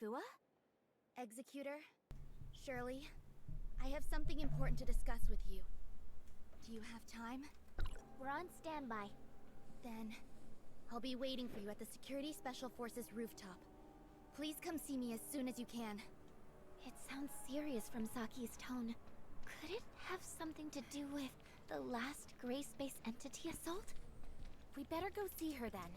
Thua? Executor? Shirley? I have something important to discuss with you. Do you have time? We're on standby. Then, I'll be waiting for you at the Security Special Forces rooftop. Please come see me as soon as you can. It sounds serious from Saki's tone. Could it have something to do with the last gray space entity assault? We better go see her then.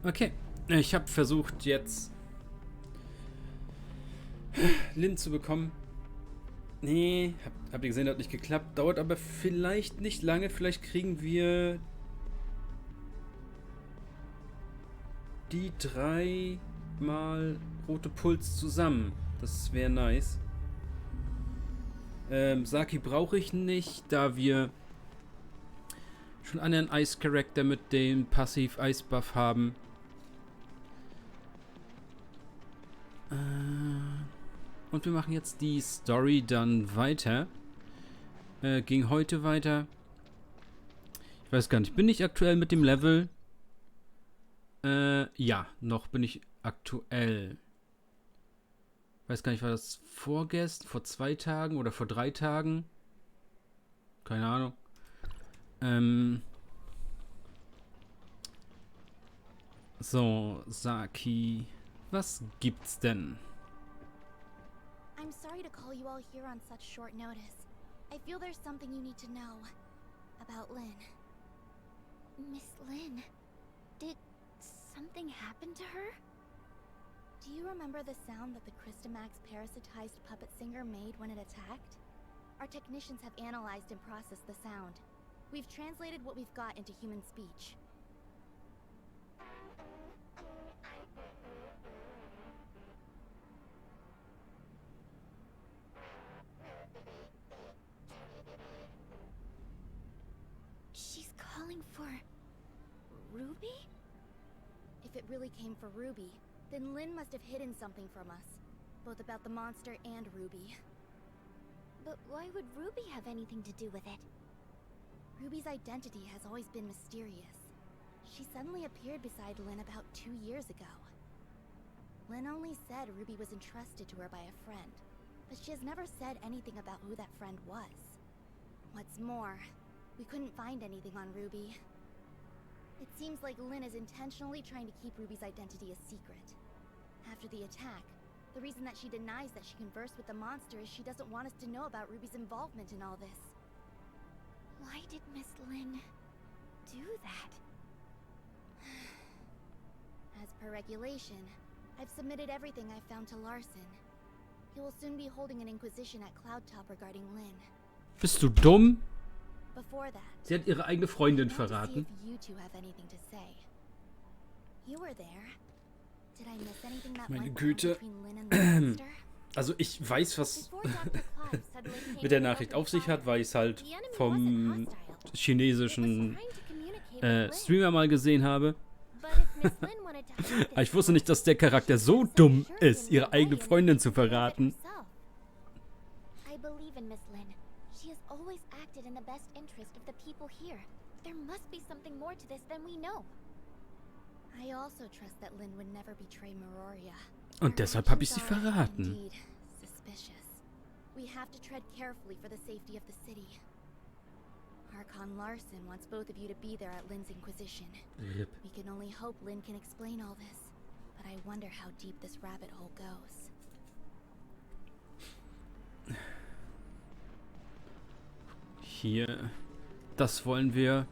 Okay, ich habe versucht jetzt Lin zu bekommen. Nee, habt ihr gesehen, hat nicht geklappt. Dauert aber vielleicht nicht lange. Vielleicht kriegen wir die 3 mal rote Puls zusammen. Das wäre nice. Saki brauche ich nicht, da wir schon einen Ice-Charakter mit dem Passiv-Ice-Buff haben. Und wir machen jetzt die Story dann weiter. Ging heute weiter. Ich weiß gar nicht, bin ich aktuell mit dem Level? Ja, noch bin ich aktuell. Weiß gar nicht, war das vorgestern, vor 2 Tagen oder vor 3 Tagen? Keine Ahnung. So, Saki, was gibt's denn? I'm sorry to call you all here on such short notice. I feel there's something you need to know about Lynn. Miss Lynn, did something happen to her? Do you remember the sound that the Christomax parasitized puppet singer made when it attacked? Our technicians have analyzed and processed the sound. We've translated what we've got into human speech. She's calling for Ruby? If it really came for Ruby, then Lynn must have hidden something from us, both about the monster and Ruby. But why would Ruby have anything to do with it? Ruby's identity has always been mysterious. She suddenly appeared beside Lynn about 2 years ago. Lynn only said Ruby was entrusted to her by a friend, but she has never said anything about who that friend was. What's more, we couldn't find anything on Ruby. It seems like Lynn is intentionally trying to keep Ruby's identity a secret. After the attack, the reason that she denies that she conversed with the monster is she doesn't want us to know about Ruby's involvement in all this. Why did Miss Lynn do that? As per regulation, I've submitted everything I've found to Larson. He will soon be holding an inquisition at Cloudtop regarding Lynn. Bist du dumm? Before that, Sie hat ihre eigene Freundin I want to see verraten. if you two have anything to say. You were there. Did I miss anything that Meine went down Güte. between Lynn and the monster? Also ich weiß, was Before Dr. Clive suddenly came mit der to Nachricht open auf sich hat, weil ich es halt the enemy vom wasn't hostile. It was chinesischen trying to communicate with Lynn. Streamer mal gesehen habe. But if Miss Lynn wanted to hide Aber ich this wusste nicht, dass der Charakter so so dumm sure ist, in ihre her eigene way Freundin and zu revealed it verraten. herself. I believe in Miss Lynn. She has always acted in the best interest of the people here. There must be something more to this than we know. I also trust that Lynn would never betray Meroria. Und Her deshalb habe ich sie actions are verraten. indeed suspicious. We have to tread carefully for the safety of the city. Archon Larson wants both of you to be there at Lynn's Inquisition. Yep. We can only hope Lynn can explain all this, but I wonder how deep this rabbit hole goes. Hier. Das wollen wir.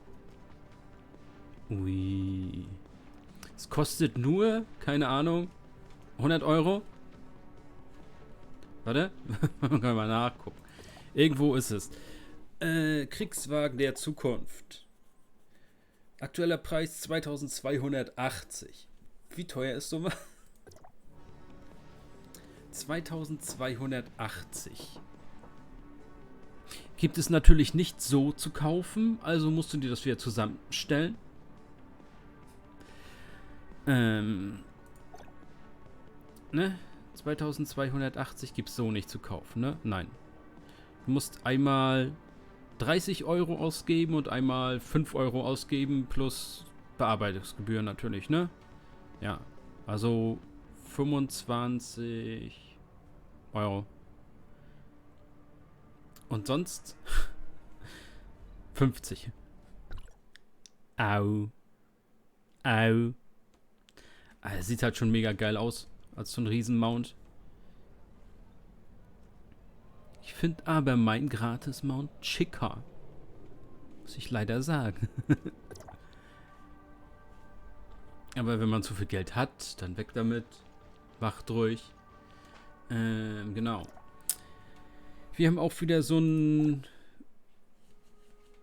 Ui. Es kostet nur, keine Ahnung, 100 Euro. Warte, können wir mal nachgucken. Irgendwo ist es. Kriegswagen der Zukunft. Aktueller Preis 2280. Wie teuer ist sowas? 2280. Gibt es natürlich nicht so zu kaufen, also musst du dir das wieder zusammenstellen. Ne? 2280 gibt es so nicht zu kaufen, ne? Nein. Du musst einmal 30 Euro ausgeben und einmal 5 Euro ausgeben plus Bearbeitungsgebühren natürlich, ne? Ja. Also 25 Euro. Und sonst 50. Au. Au. Ah, sieht halt schon mega geil aus. Als so ein Riesenmount. Ich finde aber mein Gratis-Mount schicker. Muss ich leider sagen. Aber wenn man zu viel Geld hat, dann weg damit. Macht ruhig. Genau. Wir haben auch wieder so eine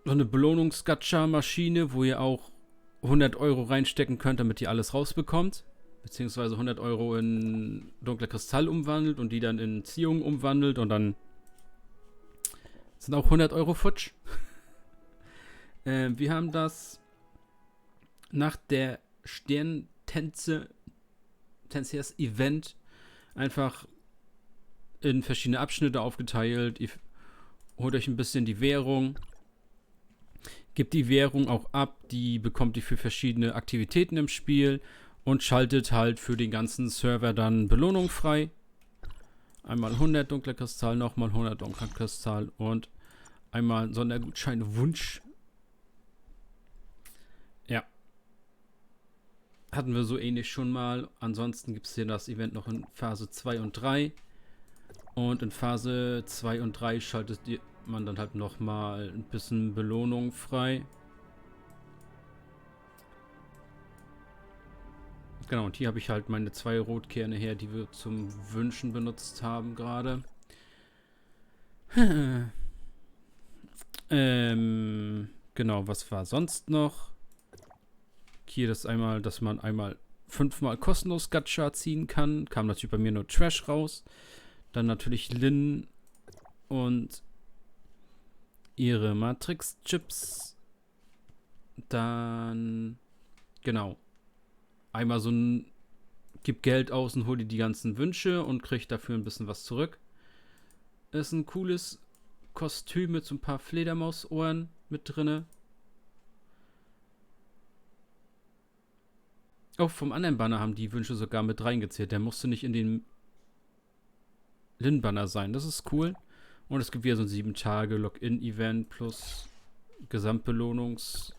Belohnungs-Gacha-Maschine, wo ihr auch 100 Euro reinstecken könnt, damit ihr alles rausbekommt. Beziehungsweise 100 Euro in dunkler Kristall umwandelt und die dann in Ziehung umwandelt und dann sind auch 100 Euro futsch. Wir haben das nach der Stern-Tänzers Event einfach in verschiedene Abschnitte aufgeteilt. Ihr holt euch ein bisschen die Währung. Gebt die Währung auch ab. Die bekommt ihr für verschiedene Aktivitäten im Spiel. Und schaltet halt für den ganzen Server dann Belohnung frei. Einmal 100 dunkler Kristall, nochmal 100 dunkler Kristall und einmal Sondergutschein Wunsch. Ja. Hatten wir so ähnlich schon mal. Ansonsten gibt es hier das Event noch in Phase 2 und 3. Und in Phase 2 und 3 schaltet man dann halt nochmal ein bisschen Belohnung frei. Genau, und hier habe ich halt meine 2 Rotkerne her, die wir zum Wünschen benutzt haben gerade. Genau, was war sonst noch? Hier das einmal, dass man einmal 5-mal kostenlos Gacha ziehen kann. Kam natürlich bei mir nur Trash raus. Dann natürlich Lin und ihre Matrix-Chips. Dann, genau, einmal so ein, gib Geld aus und hol dir die ganzen Wünsche und krieg dafür ein bisschen was zurück. Ist ein cooles Kostüm mit so ein paar Fledermausohren mit drinne. Oh, vom anderen Banner haben die Wünsche sogar mit reingezählt. Der musste nicht in den Lin-Banner sein. Das ist cool. Und es gibt wieder so ein 7-Tage-Login-Event plus Gesamtbelohnungsbox.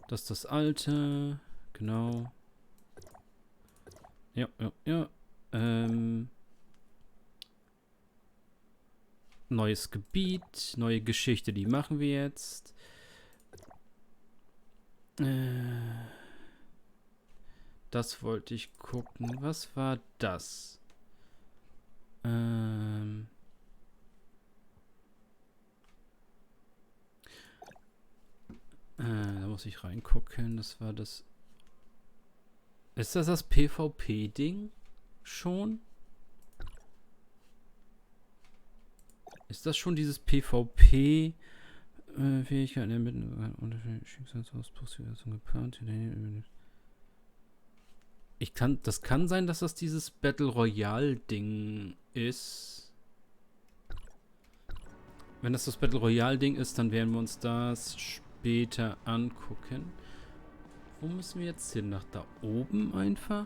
Das ist das alte. Genau. Ja. Neues Gebiet, neue Geschichte, die machen wir jetzt. Das wollte ich gucken. Was war das? Da muss ich reingucken. Das war das. Ist das das PvP-Ding schon? Ist das schon dieses PvP? Fähigkeiten mit unterschiedlichen Schicksalsausbruchssituationen geplant. Das kann sein, dass das dieses Battle Royale-Ding ist. Wenn das das Battle Royale-Ding ist, dann werden wir uns das später angucken. Wo müssen wir jetzt hin? Nach da oben einfach?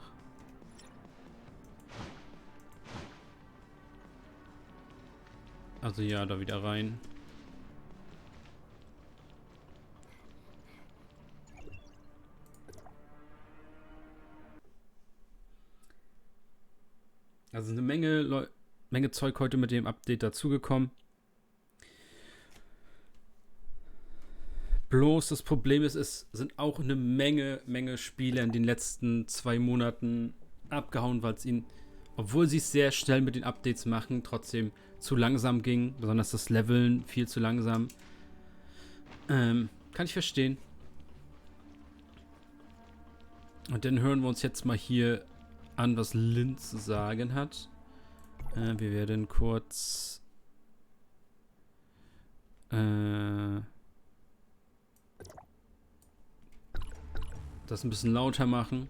Also ja, da wieder rein. Also eine Menge Zeug heute mit dem Update dazugekommen. Bloß das Problem ist, es sind auch eine Menge Spiele in den letzten 2 Monaten abgehauen, weil es ihnen, obwohl sie es sehr schnell mit den Updates machen, trotzdem zu langsam ging. Besonders das Leveln viel zu langsam. Kann ich verstehen. Und dann hören wir uns jetzt mal hier an, was Lin zu sagen hat. Wir werden kurz das ein bisschen lauter machen.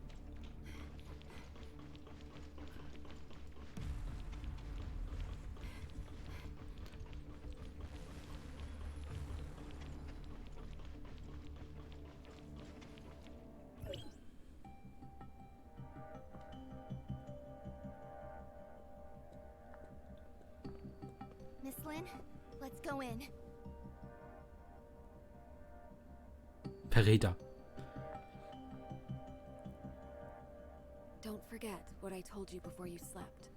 Miss Lin, let's go in. Verräter. Don't forget what I told you before you slept.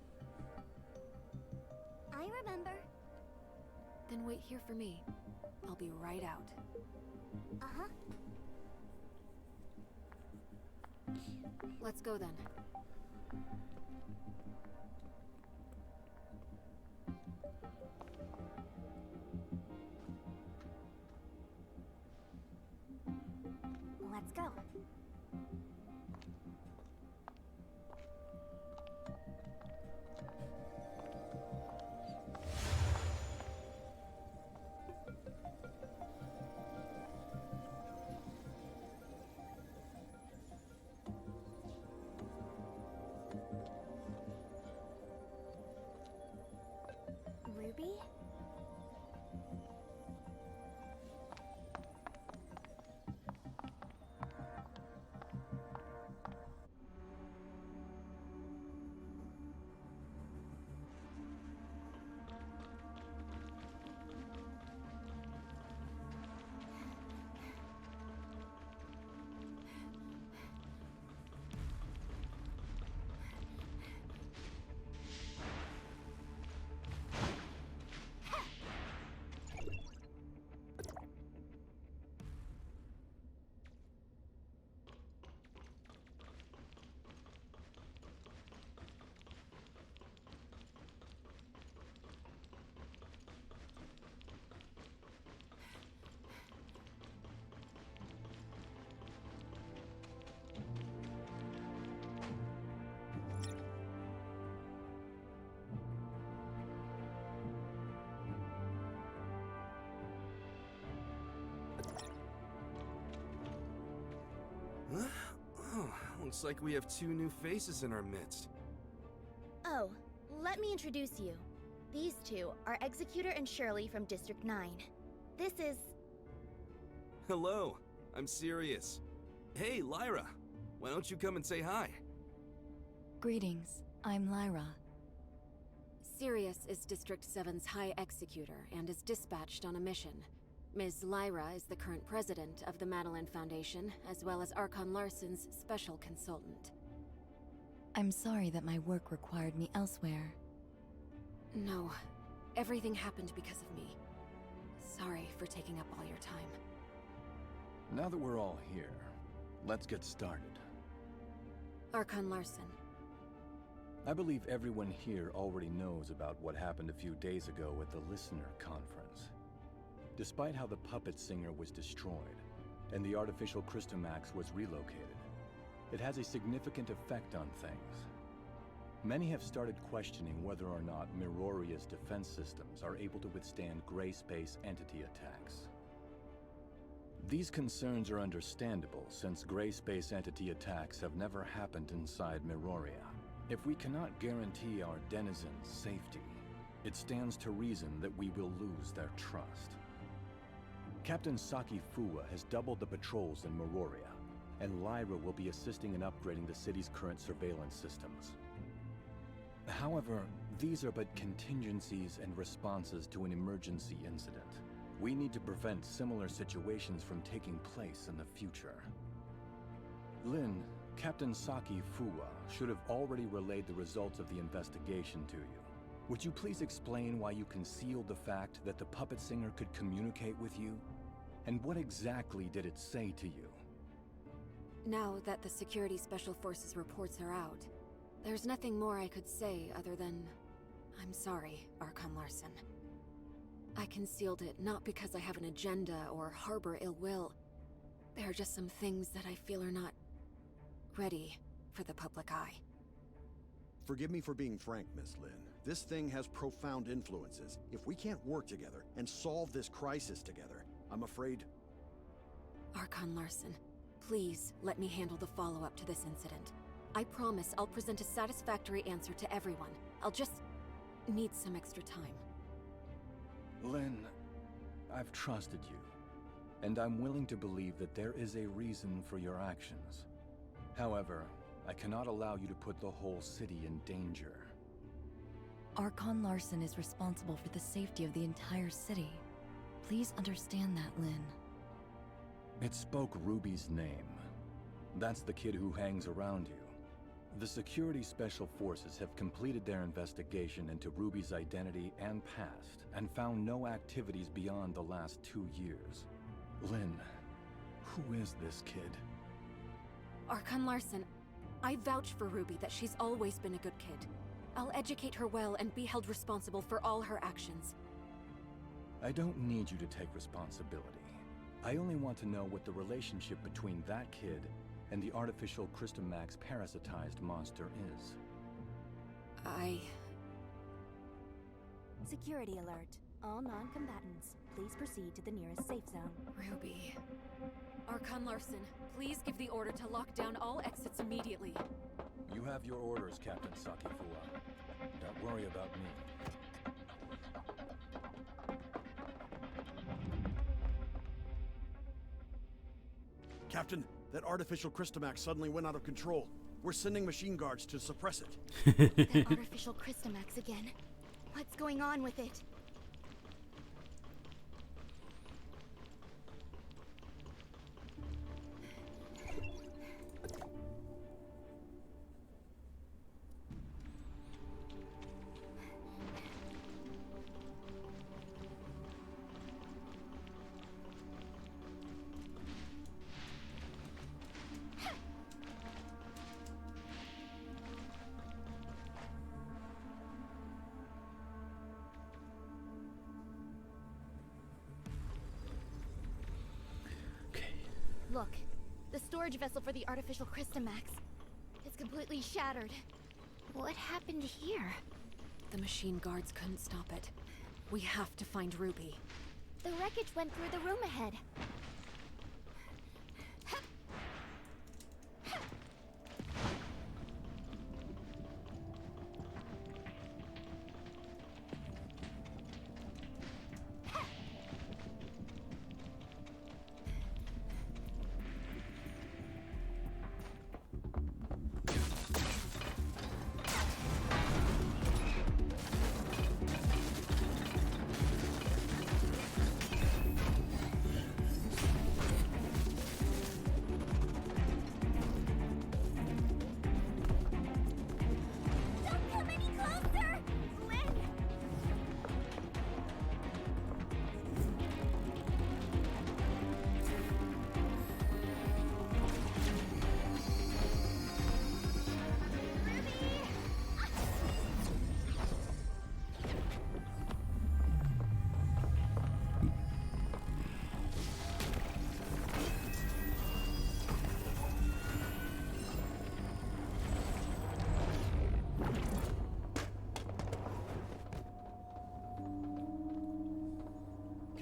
I remember. Then wait here for me. I'll be right out. Uh-huh. Let's go then. Let's go. Ruby? Looks like we have two new faces in our midst. Oh, let me introduce you. These two are Executor and Shirley from District 9. This is... Hello, I'm Sirius. Hey, Lyra. Why don't you come and say hi? Greetings, I'm Lyra. Sirius is District 7's High Executor and is dispatched on a mission. Ms. Lyra is the current president of the Madeline Foundation, as well as Archon Larson's special consultant. I'm sorry that my work required me elsewhere. No, everything happened because of me. Sorry for taking up all your time. Now that we're all here, let's get started. Archon Larson. I believe everyone here already knows about what happened a few days ago at the Listener Conference. Despite how the puppet singer was destroyed, and the artificial Christomax was relocated, it has a significant effect on things. Many have started questioning whether or not Miroria's defense systems are able to withstand gray space entity attacks. These concerns are understandable, since gray space entity attacks have never happened inside Miroria. If we cannot guarantee our denizens' safety, it stands to reason that we will lose their trust. Captain Saki Fuwa has doubled the patrols in Miroria, and Lyra will be assisting in upgrading the city's current surveillance systems. However, these are but contingencies and responses to an emergency incident. We need to prevent similar situations from taking place in the future. Lin, Captain Saki Fuwa should have already relayed the results of the investigation to you. Would you please explain why you concealed the fact that the puppet singer could communicate with you? And what exactly did it say to you? Now that the Security Special Forces reports are out, there's nothing more I could say other than... I'm sorry, Archon Larson. I concealed it not because I have an agenda or harbor ill will. There are just some things that I feel are not ready for the public eye. Forgive me for being frank, Miss Lin. This thing has profound influences. If we can't work together and solve this crisis together, I'm afraid... Archon Larson, please let me handle the follow-up to this incident. I promise I'll present a satisfactory answer to everyone. I'll just need some extra time. Lin, I've trusted you, and I'm willing to believe that there is a reason for your actions. However, I cannot allow you to put the whole city in danger. Archon Larson is responsible for the safety of the entire city. Please understand that, Lin. It spoke Ruby's name. That's the kid who hangs around you. The Security Special Forces have completed their investigation into Ruby's identity and past, and found no activities beyond the last 2 years. Lin, who is this kid? Archon Larson, I vouch for Ruby that she's always been a good kid. I'll educate her well and be held responsible for all her actions. I don't need you to take responsibility. I only want to know what the relationship between that kid and the artificial Christomax parasitized monster is. Security alert. All non-combatants, please proceed to the nearest safe zone. Ruby. Archon Larson, please give the order to lock down all exits immediately. You have your orders, Captain Saki Fuwa. Don't worry about me. Captain, that artificial Christomax suddenly went out of control. We're sending machine guards to suppress it. That artificial Christomax again. What's going on with it? Look, the storage vessel for the artificial Christomax is completely shattered. What happened here? The machine guards couldn't stop it. We have to find Ruby. The wreckage went through the room ahead.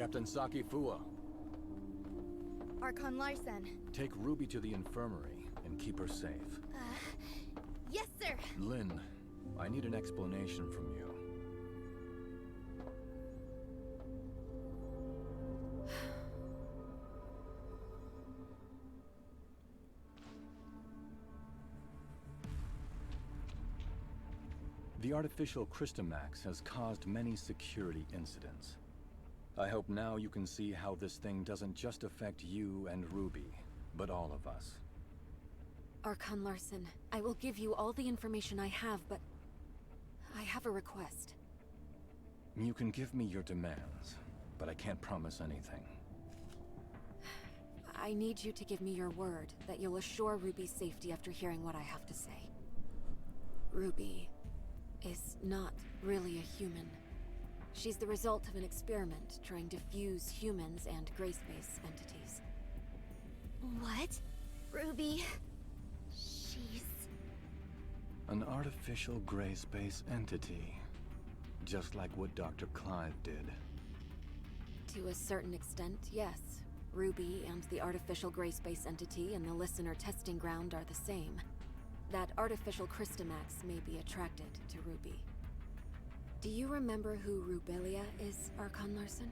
Captain Saki Fua, Archon Larson. take Ruby to the infirmary and keep her safe. Yes, sir. Lynn, I need an explanation from you. The artificial Christomax has caused many security incidents. I hope now you can see how this thing doesn't just affect you and Ruby, but all of us. Archon Larson, I will give you all the information I have, but I have a request. You can give me your demands, but I can't promise anything. I need you to give me your word that you'll assure Ruby's safety after hearing what I have to say. Ruby is not really a human. She's the result of an experiment trying to fuse humans and gray space entities. What? Ruby... She's... An artificial gray space entity. Just like what Dr. Clive did. To a certain extent, yes. Ruby and the artificial gray space entity in the listener testing ground are the same. That artificial Christomax may be attracted to Ruby. Do you remember who Rubilia is, Archon Larson?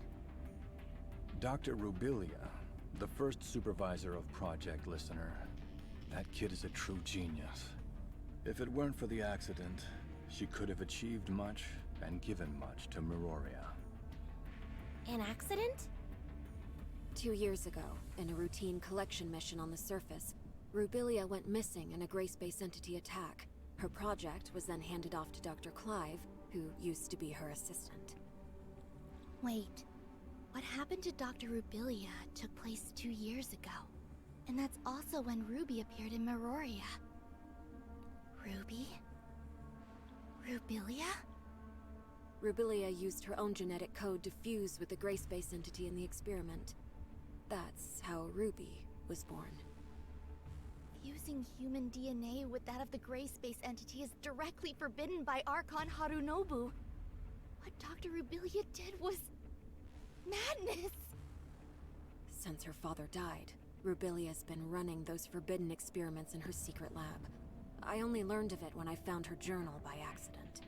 Dr. Rubilia, the first supervisor of Project Listener. That kid is a true genius. If it weren't for the accident, she could have achieved much and given much to Meroria. An accident? 2 years ago, in a routine collection mission on the surface, Rubilia went missing in a gray space entity attack. Her project was then handed off to Dr. Clive, who used to be her assistant. Wait. What happened to Dr. Rubilia took place 2 years ago. And that's also when Ruby appeared in Meroria. Ruby? Rubilia? Rubilia used her own genetic code to fuse with the gray space entity in the experiment. That's how Ruby was born. Fusing human DNA with that of the gray space entity is directly forbidden by Archon Harunobu. What Dr. Rubilia did was... madness! Since her father died, Rubilia's been running those forbidden experiments in her secret lab. I only learned of it when I found her journal by accident.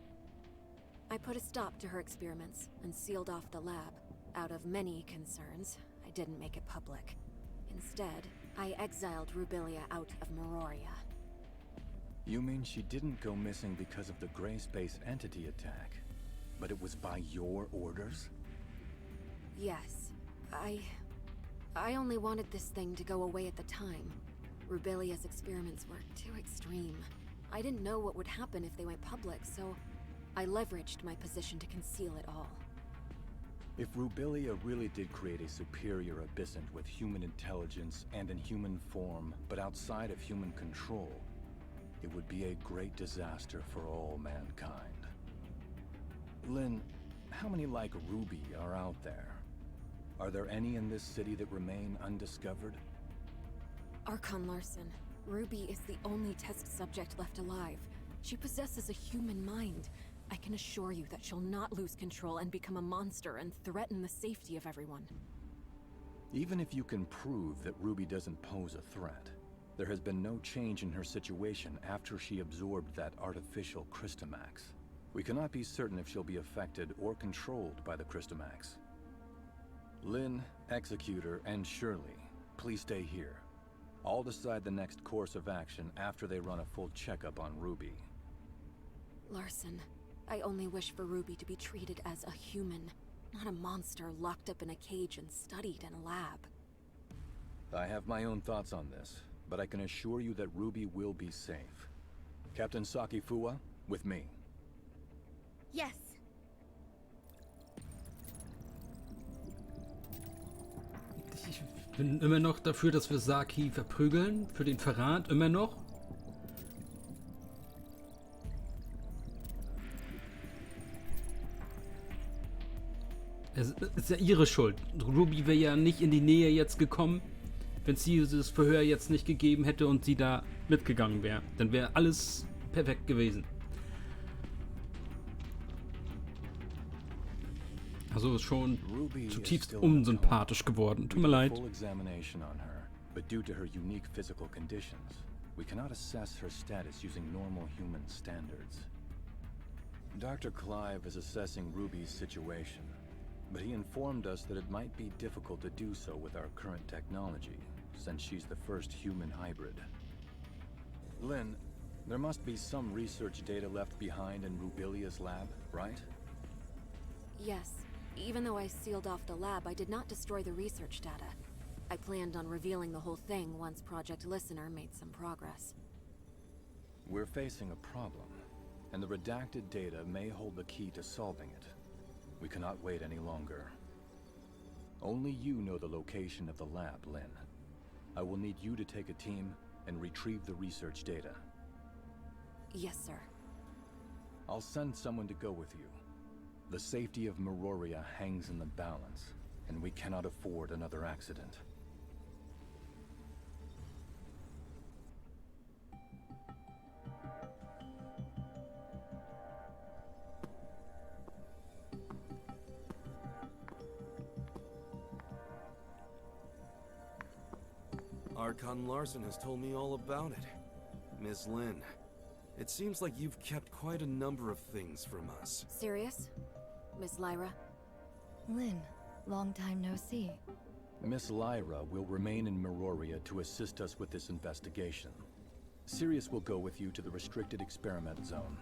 I put a stop to her experiments and sealed off the lab. Out of many concerns, I didn't make it public. Instead, I exiled Rubilia out of Meroria. You mean she didn't go missing because of the gray space entity attack, but it was by your orders? Yes. I only wanted this thing to go away at the time. Rubilia's experiments were too extreme. I didn't know what would happen if they went public, so I leveraged my position to conceal it all. If Rubilia really did create a superior abyssant with human intelligence and in human form, but outside of human control, it would be a great disaster for all mankind. Lynn, how many like Ruby are out there? Are there any in this city that remain undiscovered? Archon Larson, Ruby is the only test subject left alive. She possesses a human mind. I can assure you that she'll not lose control and become a monster and threaten the safety of everyone. Even if you can prove that Ruby doesn't pose a threat, there has been no change in her situation after she absorbed that artificial Christomax. We cannot be certain if she'll be affected or controlled by the Christomax. Lynn, Executor, and Shirley, please stay here. I'll decide the next course of action after they run a full checkup on Ruby. Larson, I only wish for Ruby to be treated as a human, not a monster locked up in a cage and studied in a lab. I have my own thoughts on this, but I can assure you that Ruby will be safe. Captain Saki Fua, with me. Yes. Ich bin immer noch dafür, dass wir Saki verprügeln, für den Verrat, immer noch. Es ist ja ihre Schuld. Ruby wäre ja nicht in die Nähe jetzt gekommen, wenn es dieses Verhör jetzt nicht gegeben hätte und sie da mitgegangen wäre. Dann wäre alles perfekt gewesen. Also ist schon Ruby is zutiefst still in a unsympathisch geworden. We Tut mir did a leid. full examination on her, but due to her unique physical conditions, we cannot assess her status using normal human standards. Dr. Clive is assessing Ruby's situation, but he informed us that it might be difficult to do so with our current technology, since she's the first human hybrid. Lynn, there must be some research data left behind in Rubilia's lab, right? Yes. Even though I sealed off the lab, I did not destroy the research data. I planned on revealing the whole thing once Project Listener made some progress. We're facing a problem, and the redacted data may hold the key to solving it. We cannot wait any longer. Only you know the location of the lab, Lynn. I will need you to take a team and retrieve the research data. Yes, sir. I'll send someone to go with you. The safety of Meroria hangs in the balance, and we cannot afford another accident. Archon Larson has told me all about it. Miss Lynn, it seems like you've kept quite a number of things from us. Serious? Miss Lyra? Lynn, long time no see. Miss Lyra will remain in Meroria to assist us with this investigation. Sirius will go with you to the restricted experiment zone.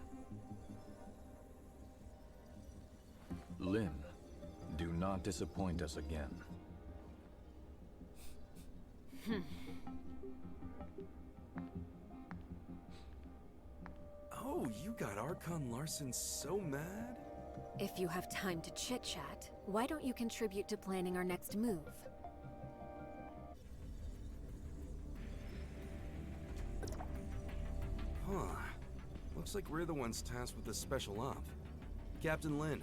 Lynn, do not disappoint us again. Oh, you got Archon Larson so mad? If you have time to chit-chat, why don't you contribute to planning our next move? Huh. Looks like we're the ones tasked with this special op. Captain Lynn,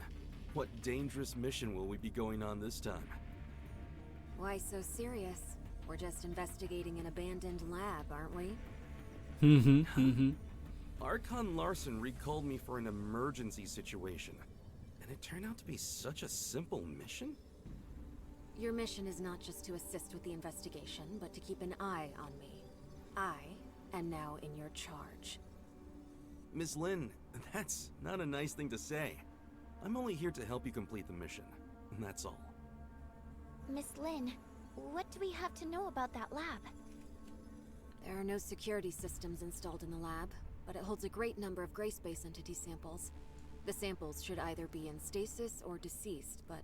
what dangerous mission will we be going on this time? Why so serious? We're just investigating an abandoned lab, aren't we? Archon Larson recalled me for an emergency situation, and it turned out to be such a simple mission? Your mission is not just to assist with the investigation, but to keep an eye on me. I am now in your charge. Miss Lynn, that's not a nice thing to say. I'm only here to help you complete the mission, and that's all. Miss Lynn, what do we have to know about that lab? There are no security systems installed in the lab, but it holds a great number of gray space entity samples. The samples should either be in stasis or deceased, but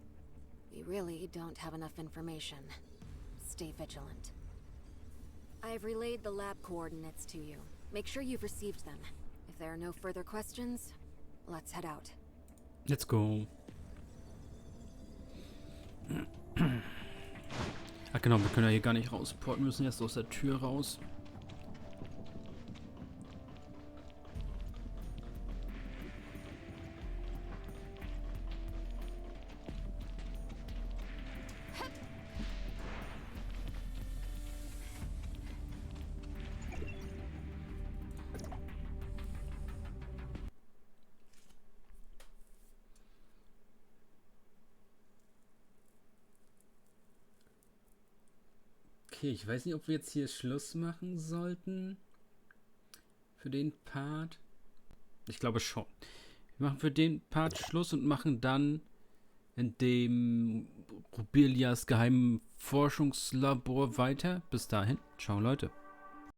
we really don't have enough information. Stay vigilant. I've relayed the lab coordinates to you. Make sure you've received them. If there are no further questions, let's head out. Let's go. Ach genau, wir können ja hier gar nicht rausporten, wir müssen jetzt aus der Tür raus. Okay, ich weiß nicht, ob wir jetzt hier Schluss machen sollten. Für den Part. Ich glaube schon. Wir machen für den Part Schluss und machen dann in dem Rubilias geheimen Forschungslabor weiter. Bis dahin. Ciao, Leute.